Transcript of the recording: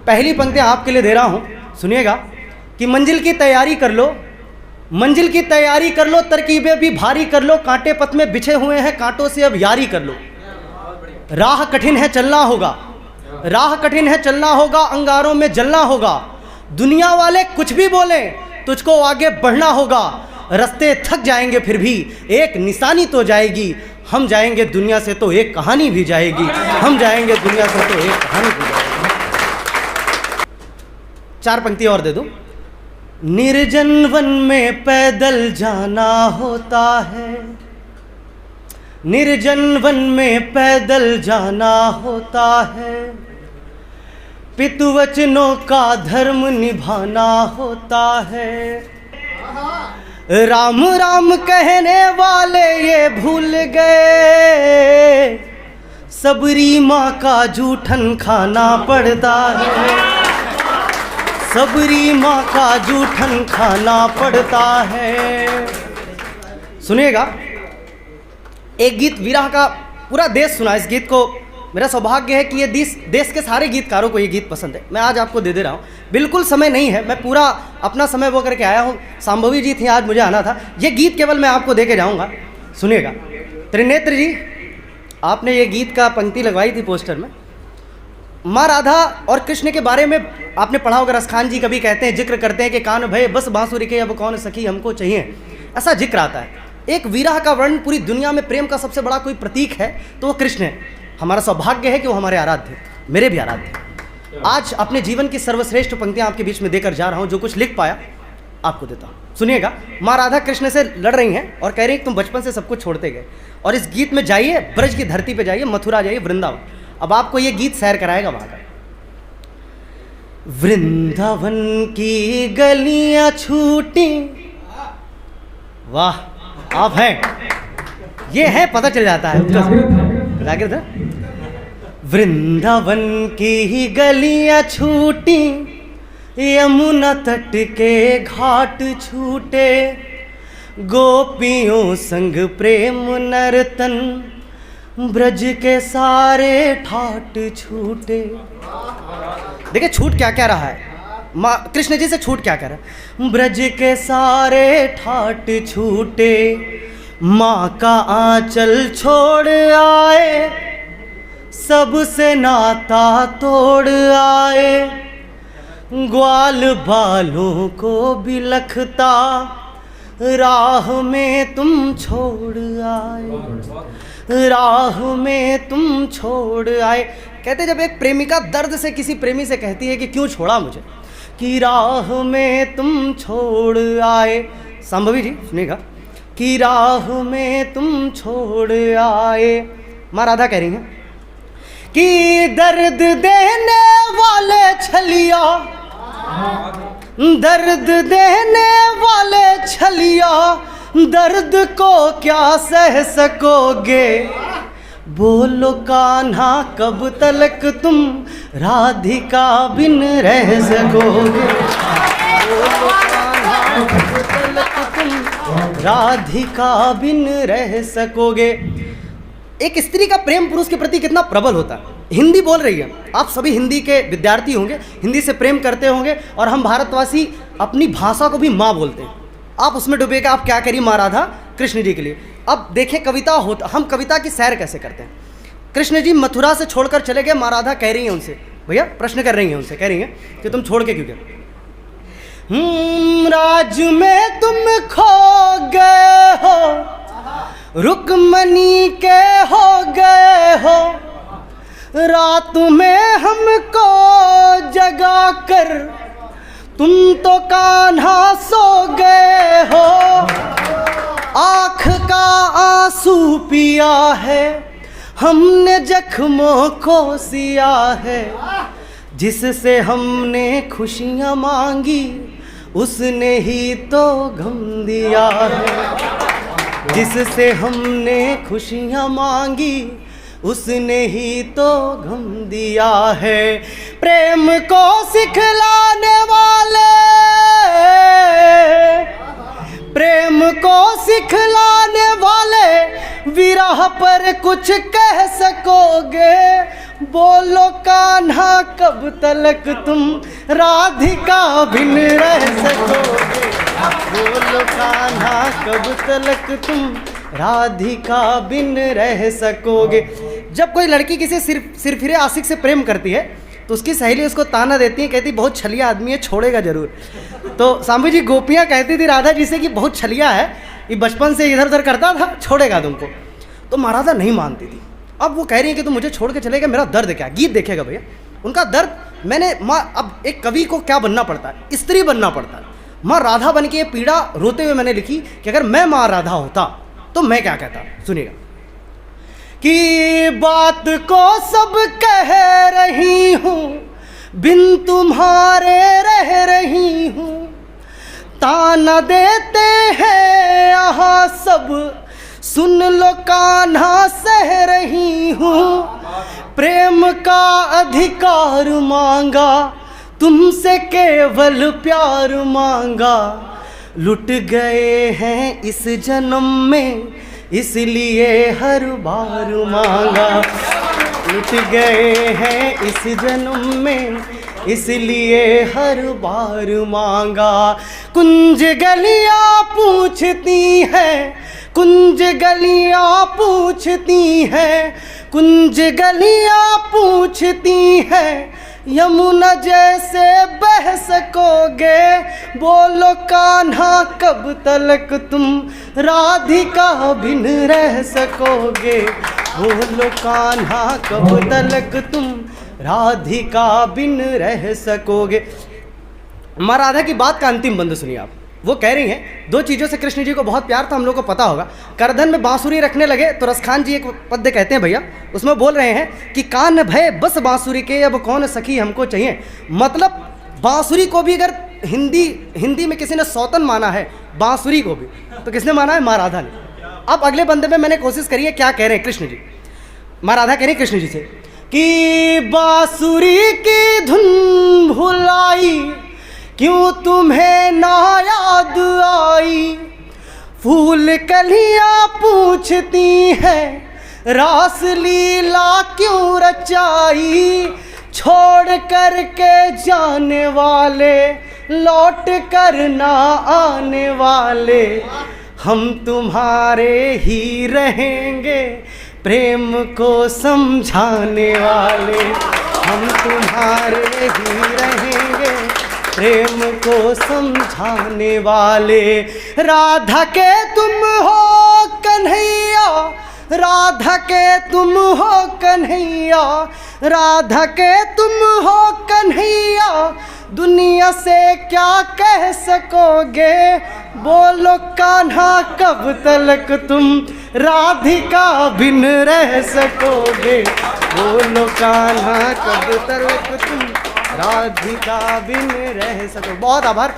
पहली पंक्तियाँ आपके लिए दे रहा हूँ, सुनिएगा कि मंजिल की तैयारी कर लो, मंजिल की तैयारी कर लो, तरकीबें भी भारी कर लो, कांटे पथ में बिछे हुए हैं, कांटों से अब यारी कर लो। राह कठिन है चलना होगा, राह कठिन है चलना होगा, अंगारों में जलना होगा। दुनिया वाले कुछ भी बोले, तुझको आगे बढ़ना होगा। रास्ते थक जाएंगे फिर भी एक निशानी तो जाएगी। हम जाएंगे दुनिया से तो एक कहानी भी जाएगी। हम जाएंगे दुनिया से तो एक कहानी भी जाएगी। 4 पंक्ति और दे दूं। निर्जन वन में पैदल जाना होता है, निर्जन वन में पैदल जाना होता है। पितृवचनों का धर्म निभाना होता है। राम राम कहने वाले ये भूल गए, सबरी माँ का जूठन खाना पड़ता है। सबरी माँ का जूठन खाना पड़ता है। सुनिएगा, एक गीत विरह का पूरा देश सुना। इस गीत को मेरा सौभाग्य है कि ये देश के सारे गीतकारों को ये गीत पसंद है। मैं आज आपको दे रहा हूँ, बिल्कुल समय नहीं है, मैं पूरा अपना समय वो करके आया हूँ। सांभवी जी थी, आज मुझे आना था। ये गीत केवल मैं आपको दे के जाऊँगा, सुनिएगा। त्रिनेत्र जी, आपने ये गीत का पंक्ति लगवाई थी पोस्टर में। माँ राधा और कृष्ण के बारे में आपने पढ़ा होगा। रसखान जी कभी कहते हैं, जिक्र करते हैं कि कान भय बस बांसुरी के, अब कौन सखी हमको चाहिए, ऐसा जिक्र आता है। एक विरह का वर्णन पूरी दुनिया में प्रेम का सबसे बड़ा कोई प्रतीक है तो वो कृष्ण है। हमारा सौभाग्य है कि वो हमारे आराध्य, मेरे भी आराध्य। आज अपने जीवन की सर्वश्रेष्ठ पंक्तियां आपके बीच में देकर जा रहा हूं। जो कुछ लिख पाया आपको देता हूं, सुनिएगा। माँ राधा कृष्ण से लड़ रही हैं और कह रही हैं तुम बचपन से सब कुछ छोड़ते गए, और इस गीत में जाइए, ब्रज की धरती पे जाइए, मथुरा जाइए, वृंदावन। अब आपको ये गीत सैर कराएगा वहां का। वृंदावन की गलियां छूटी, वाह आप हैं, ये है, पता चल जाता है, जागृत है। वृंदावन की गलियां छूटी, यमुना तट के घाट छूटे, गोपियों संग प्रेम नर्तन, ब्रज के सारे ठाट छूटे। देखिए छूट क्या क्या रहा है, माँ कृष्ण जी से छूट क्या कह रहा है। ब्रज के सारे ठाट छूटे, माँ का आंचल छोड़ आए, सबसे नाता तोड़ आए, ग्वाल बालों को बिलखता, राह में तुम छोड़ आए, राह में तुम छोड़ आए। कहते जब एक प्रेमिका दर्द से किसी प्रेमी से कहती है कि क्यों छोड़ा मुझे, कि राह में तुम छोड़ आए। संभवी जी सुनिएगा, कि राह में तुम छोड़ आए। माँ राधा कह रही हैं कि दर्द देने वाले छलिया, दर्द देने वाले छलिया, दर्द को क्या सह सकोगे, बोलो कान्हा कब तलक तुम राधिका बिन रह सकोगे, बोलो कान्हा कब तलक तुम राधिका बिन रह सकोगे। एक स्त्री का प्रेम पुरुष के प्रति कितना प्रबल होता है। हिंदी बोल रही है, आप सभी हिंदी के विद्यार्थी होंगे, हिंदी से प्रेम करते होंगे, और हम भारतवासी अपनी भाषा को भी माँ बोलते हैं। आप उसमें डूबेगा, आप क्या करिए माँ राधा कृष्ण जी के लिए। अब देखें कविता होता, हम कविता की सैर कैसे करते हैं। कृष्ण जी मथुरा से छोड़कर चले गए, माँ राधा कह रही हैं उनसे, भैया प्रश्न कर रही हैं उनसे, कह रही हैं कि तुम छोड़ के क्यों गए। राज में तुम खो गए हो, रुक्मणी के हो गए हो, रात में हमको जगा कर तुम तो कान्हा सो गए हो, आँख का आंसू पिया है हमने, जख्मों को सिया है, जिससे हमने खुशियाँ मांगी उसने ही तो गम दिया है, जिससे हमने खुशियाँ मांगी उसने ही तो गम दिया है। प्रेम को सिखलाने वाले, प्रेम को सिखलाने वाले, विरह पर कुछ कह सकोगे, बोलो कान्हा कब तलक तुम राधिका बिन रह सकोगे, बोलो कान्हा कब तलक तुम राधिका बिन रह सकोगे। जब कोई लड़की किसी सिरफिरे आशिक से प्रेम करती है तो उसकी सहेली उसको ताना देती है, कहती बहुत छलिया आदमी है, छोड़ेगा जरूर। तो स्वामी जी गोपियाँ कहती थी राधा जी से कि बहुत छलिया है, ये बचपन से इधर उधर करता था, छोड़ेगा तुमको। तो महाराधा नहीं मानती थी। अब वो कह रही है कि तुम मुझे छोड़ के चलेगा, मेरा दर्द क्या। गीत देखेगा भैया उनका दर्द। मैंने माँ, अब एक कवि को क्या बनना पड़ता है, स्त्री बनना पड़ता है। माँ राधा बन के ये पीड़ा रोते हुए मैंने लिखी कि अगर मैं माँ राधा होता तो मैं क्या कहता। सुनिएगा कि बात को सब कह रही हूँ, बिन तुम्हारे रह रही हूँ, ताना देते हैं यहाँ सब, सुन लो कान्हा सह रही हूँ। प्रेम का अधिकार मांगा, तुमसे केवल प्यार मांगा, लुट गए हैं इस जन्म में, इसलिए हर बार मांगा। लुट गए हैं इस जन्म में, इसलिए हर बार मांगा। कुंज गलियां पूछती हैं, कुंज गलियां पूछती हैं, कुंज गलियां पूछती हैं, यमुना जैसे बह सकोगे, बोलो कान्हा कब तलक तुम राधिका बिन रह सकोगे, बोलो कान्हा कब तलक तुम राधिका बिन रह सकोगे। माँ राधा की बात का अंतिम बंद सुनिए आप। वो कह रही हैं दो चीज़ों से कृष्ण जी को बहुत प्यार था, हम लोग को पता होगा। करधन में बांसुरी रखने लगे तो रसखान जी एक पद्य कहते हैं भैया, उसमें बोल रहे हैं कि कान भय बस बांसुरी के, अब कौन सखी हमको चाहिए। मतलब बांसुरी को भी अगर हिंदी में किसी ने सौतन माना है बांसुरी को भी, तो किसने माना है? माँ राधा ने। अब अगले बंदे में मैंने कोशिश करी है, क्या कह रहे हैं कृष्ण जी। माँ राधा कह रही है कृष्ण जी से कि बांसुरी की धुन भुलाई, क्यों तुम्हें ना याद आई, फूल कलियां पूछती हैं, रास लीला क्यों रचाई, छोड़ कर के जाने वाले, लौट कर ना आने वाले, हम तुम्हारे ही रहेंगे, प्रेम को समझाने वाले, हम तुम्हारे ही रहेंगे, प्रेम को समझाने वाले। राधा के तुम हो कन्हैया, राधा के तुम हो कन्हैया, राधा के तुम हो कन्हैया, दुनिया से क्या कह सकोगे, बोलो कान्हा कब तलक तुम राधिका बिन रह सकोगे, बोलो कान्हा कब तलक तुम राधिका बिन रह सको। बहुत आभार।